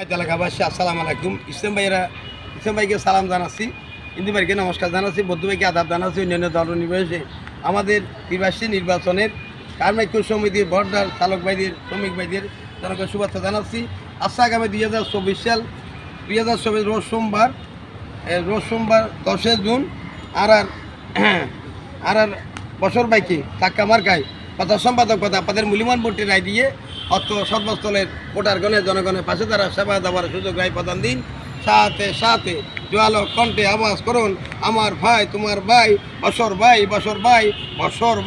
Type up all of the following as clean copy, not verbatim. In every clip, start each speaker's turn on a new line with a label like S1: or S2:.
S1: এলাকাবাসী আসসালামু আলাইকুম। ইসলাম ভাইকে সালাম জানাচ্ছি, হিন্দু ভাইকে নমস্কার জানাচ্ছি, বৌদ্ধ ভাইকে আদাব জানাচ্ছি। অন্যান্য দল নির্বিশেষে আমাদের ত্রিবার্ষিক নির্বাচনের কার্মিক সমিতির বর্ডার চালক ভাইদের, শ্রমিক ভাইদের জনকে শুভেচ্ছা জানাচ্ছি। আগামী 2024 সাল 2024 রোজ সোমবার 10 জুন আর বছর বাইকে চাক্কা মার্কায় কথা সম্পাদক কথা আপনাদের মূল্যবান ভোটটি রায় দিয়ে অর্থ সর্বস্থলের ভোটারগণের জনগণের পাশে তারা সেবা দেওয়ার সুযোগ রায় প্রদান দিন। সাথে সাথে জোয়ালো কণ্ঠে আওয়াজ করুন, আমার ভাই তোমার ভাই বছর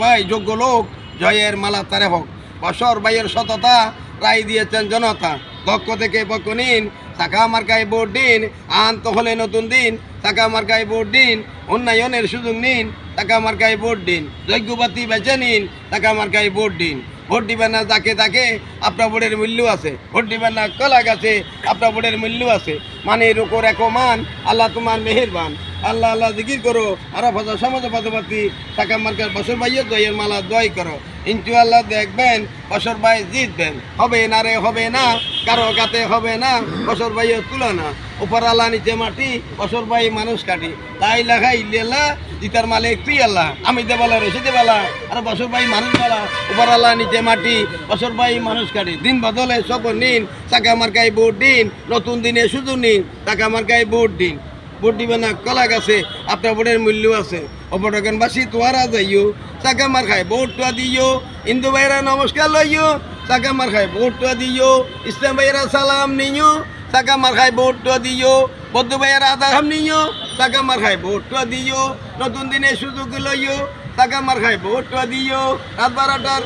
S1: ভাই যোগ্য লোক জয়ের মালা তারে হোক। বছর ভাইয়ের সততা রায় দিয়েছেন জনতা, পক্ষ থেকে পক্ষ নিন, চাকা মার্কায় ভোট দিন। আন্ত হলে নতুন দিন, চাকা মার্কায় ভোট দিন। উন্নয়নের সুযোগ নিন, টাকা মার্কায় ভোট দিন। যোগ্যবাতি বেছে নিন, টাকা মার্কায় ভোট দিন। ভোট দিবেন না যাকে তাকে, আপনার ভোটের মূল্য আছে। ভোট দিবেন না কলা গাছে, আপনার ভোটের মূল্য আছে। মানের উপর এক মান, আল্লাহ তোমার মেহেরবান। আল্লাহ আল্লাহ জিকির করো, আরো ফজর সমাজ পাতি টাকা মার্কার বছর ভাইয়ের দয়ের মালা দয় করো। ইনশু আল্লাহ দেখবেন বছর ভাই জিতবেন। হবে না রে হবে না, কারো কাতে হবে না, বছর ভাইয়ের তুলনা। উপর আল্লাহ নিচে মাটি, বছর ভাই মানুষ কাটি। তাই লেখা ইল্লাহ জিতার মালিক তুই আল্লাহ, আমি দেবালা রসিদে বেলা, আর বছর ভাই মানুষ বেলা। উপর আল্লাহ নিচে মাটি, বছর ভাই মানুষ কাটি। দিন বদলে সফর নিন, টাকা মার্কায় ভোট দিন। নতুন দিনে সুযোগ নিন, টাকা মার্কায় ভোট দিন। ভোট দিবেন না কলা গাছে, আপনার ভোটের মূল্য আছে। অপরগণবাসী তোয়ারা যাইও, চাকা মার খায় ভোটটা দিও। হিন্দু ভাইরা নমস্কার লইও, চাকা মার খায় ভোটটা দিও। ইসলাম ভাইয়েরা সালাম নিও, চাকা মার খায় ভোটটা দিও। বৌদ্ধ ভাইয়েরা আদাব নিও, চাকা মার খায় ভোটটা দিও। নতুন দিনে সুযোগ লইও, চাকা মার খায় ভোটটা দিও। রাত 12টার